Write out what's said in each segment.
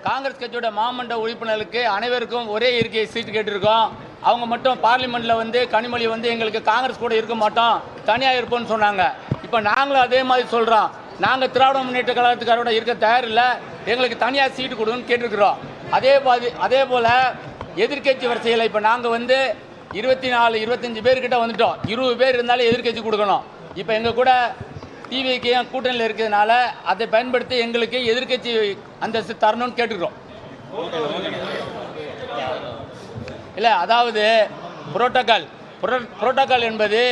காங்கிரஸ் கட்சியோட மாமன்ற உறுப்பினர்களுக்கு அனைவருக்கும் ஒரே இருக்கை சீட்டு கேட்டிருக்கோம். அவங்க மட்டும் பார்லிமெண்ட்டில் கனிமொழி எங்களுக்கு காங்கிரஸ் கூட இருக்க மாட்டோம், தனியாக இருப்போம்னு சொன்னாங்க. இப்போ நாங்களும் அதே மாதிரி சொல்கிறோம். நாங்கள் திராவிட முன்னேற்ற கழகத்துக்காரோட இருக்க தயாரில்லை, எங்களுக்கு தனியாக சீட்டு கொடுன்னு கேட்டிருக்கிறோம். அதே போல் எதிர்கட்சி வரிசையில் இப்போ நாங்கள் 24-25 பேர்கிட்ட வந்துட்டோம். 20 பேர் இருந்தாலும் எதிர்கட்சி கொடுக்கணும். இப்போ எங்கள் கூட டிவிக்கு கூட்டணியில் இருக்கிறதுனால அதை பயன்படுத்தி எங்களுக்கு எதிர்கட்சி அந்தஸ்து தரணும்னு கேட்டுக்கிறோம். இல்லை, அதாவது புரோட்டோகால் என்பது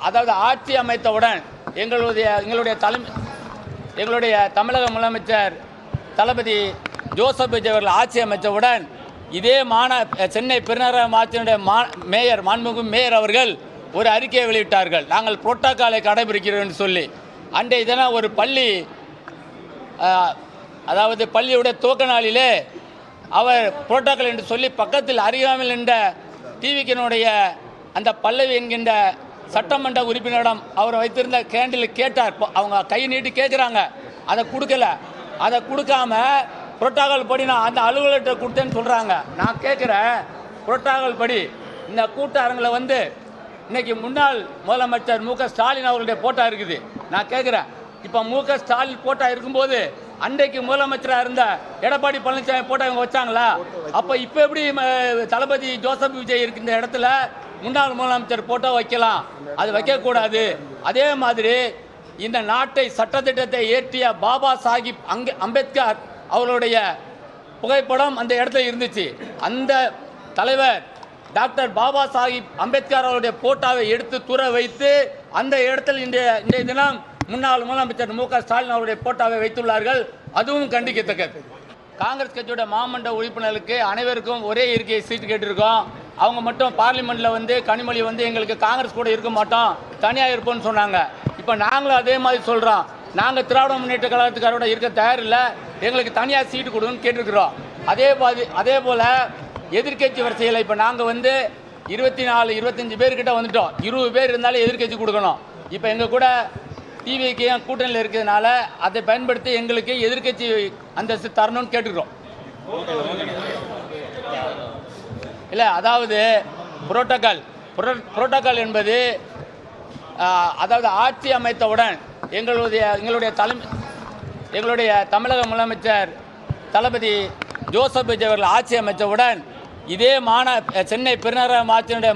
அதாவது ஆட்சி அமைத்தவுடன் எங்களுடைய தமிழக முதலமைச்சர் தளபதி ஜோசப் விஜய் அவர்கள் ஆட்சி அமைத்தவுடன் இதே சென்னை பெருநகர மாவட்டத்தினுடைய மேயர் மாண்புமிகு மேயர் அவர்கள் ஒரு அறிக்கையை வெளியிட்டார்கள். நாங்கள் புரோட்டோகாலை கடைபிடிக்கிறோம் என்று சொல்லி. அன்றைய தினம் ஒரு அதாவது பள்ளியுடைய துவக்க நாளிலே அவர் புரோட்டோகால் என்று சொல்லி பக்கத்தில் அருகாமையில் நின்ற டிவிக்கினுடைய அந்த பல்லவி என்கின்ற சட்டமன்ற உறுப்பினரிடம் அவர் வைத்திருந்த கேண்டில் கேட்டார். அவங்க கை நீட்டி கேட்குறாங்க, அதை கொடுக்கல. அதை கொடுக்காம புரோட்டோகால் படி நான் அந்த அலுவலர்கிட்ட கொடுத்தேன்னு சொல்கிறாங்க. நான் கேட்குறேன், புரோட்டோகால் படி இந்த கூட்ட அரங்கில் இன்றைக்கி முன்னாள் முதலமைச்சர் மு க ஸ்டாலின் அவர்களுடைய போட்டோ இருக்குது. நான் கேட்குறேன், இப்போ மு க ஸ்டாலின் போட்டோ இருக்கும்போது அன்றைக்கு முதலமைச்சராக இருந்த எடப்பாடி பழனிசாமி போட்டோ இவங்க வச்சாங்களா? அப்போ இப்போ எப்படி தளபதி ஜோசப் விஜய் இருக்கின்ற இடத்துல முன்னாள் முதலமைச்சர் போட்டோ வைக்கலாம்? அது வைக்கக்கூடாது. அதே மாதிரி இந்த நாட்டை சட்டத்திட்டத்தை இயற்றிய பாபா சாஹிப் அம்பேத்கர் அவருடைய புகைப்படம் அந்த இடத்துல இருந்துச்சு. அந்த தலைவர் டாக்டர் பாபா சாஹிப் அம்பேத்கர் அவருடைய போட்டோவை எடுத்து தூர வைத்து அந்த இடத்தில் இன்றைய தினம் முன்னாள் முதலமைச்சர் மு க ஸ்டாலின் அவருடைய போட்டோவை வைத்துள்ளார்கள். அதுவும் கண்டிக்கத்தக்கது. காங்கிரஸ் கட்சியோட மாமன்ற உறுப்பினர்களுக்கு அனைவருக்கும் ஒரே இருக்கை சீட்டு கேட்டிருக்கோம். அவங்க மட்டும் பார்லிமெண்ட்டில் கனிமொழி எங்களுக்கு காங்கிரஸ் கூட இருக்க மாட்டோம், தனியாக இருப்போம்னு சொன்னாங்க. இப்போ நாங்களும் அதே மாதிரி சொல்கிறோம். நாங்கள் திராவிட முன்னேற்ற கழகத்துக்காரோட இருக்க தயாரில்லை, எங்களுக்கு தனியாக சீட்டு கொடுன்னு கேட்டிருக்கிறோம். அதே போல் எதிர்கட்சி வரிசையில் இப்போ நாங்கள் 24-25 பேர்கிட்ட வந்துட்டோம். 20 பேர் இருந்தாலும் எதிர்கட்சி கொடுக்கணும். இப்போ எங்கள் கூட டிவிக்கு கூட்டணியில் இருக்கிறதுனால அதை பயன்படுத்தி எங்களுக்கு எதிர்கட்சி அந்தஸ்து தரணும்னு கேட்டுக்கிறோம். இல்லை, அதாவது புரோட்டோகால் என்பது அதாவது ஆட்சி அமைத்தவுடன் எங்களுடைய தமிழக முதலமைச்சர் தளபதி ஜோசப் விஜய் அவர்கள் ஆட்சி அமைத்தவுடன் இதே சென்னை பெருநகர மாவட்டத்தினுடைய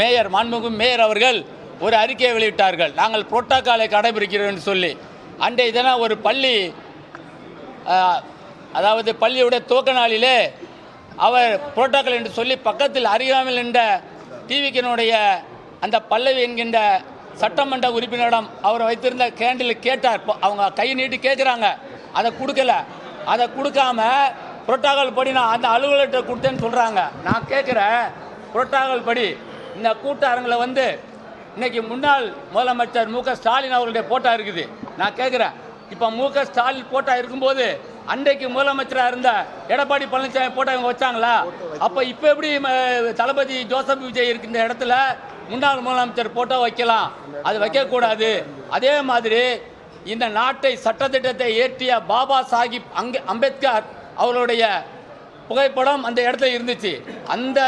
மேயர் மாண்புமிகு மேயர் அவர்கள் ஒரு அறிக்கையை வெளியிட்டார்கள். நாங்கள் புரோட்டோகாலை கடைபிடிக்கிறோம் என்று சொல்லி. அன்றைய தினம் ஒரு அதாவது பள்ளியுடைய துவக்க நாளிலே அவர் புரோட்டோகால் என்று சொல்லி பக்கத்தில் அருகாமையில் நின்ற டிவிக்கினுடைய அந்த பல்லவி என்கின்ற சட்டமன்ற உறுப்பினரிடம் அவர் வைத்திருந்த கேண்டில் கேட்டார். அவங்க கை நீட்டி கேட்குறாங்க, அதை கொடுக்கல. அதை கொடுக்காம புரோட்டோகால் படி நான் அந்த அலுவலர்கிட்ட கொடுத்தேன்னு சொல்கிறாங்க. நான் கேட்குறேன், புரோட்டோகால் படி இந்த கூட்ட அரங்கில் இன்றைக்கி முன்னாள் முதலமைச்சர் மு க ஸ்டாலின் அவர்களுடைய போட்டோ இருக்குது. நான் கேட்குறேன், இப்போ மு க ஸ்டாலின் போட்டோ இருக்கும்போது அன்றைக்கு முதலமைச்சராக இருந்த எடப்பாடி பழனிசாமி போட்டோ இவங்க வச்சாங்களா? அப்போ இப்போ எப்படி தளபதி ஜோசப் விஜய் இருக்கின்ற இடத்துல முன்னாள் முதலமைச்சர் போட்டோ வைக்கலாம்? அது வைக்கக்கூடாது. அதே மாதிரி இந்த நாட்டை சட்டத்திட்டத்தை இயற்றிய பாபா சாஹிப் அம்பேத்கர் அவருடைய புகைப்படம் அந்த இடத்துல இருந்துச்சு. அந்த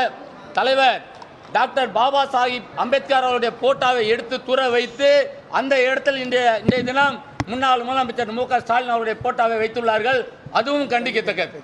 தலைவர் டாக்டர் பாபா சாஹிப் அம்பேத்கர் அவருடைய போட்டோவை எடுத்து தூர வைத்து அந்த இடத்தில் இன்றைய தினம் முன்னாள் முதலமைச்சர் மு க ஸ்டாலின் அவருடைய போட்டோவை வைத்துள்ளார்கள். அதுவும் கண்டிக்கத்தக்கது.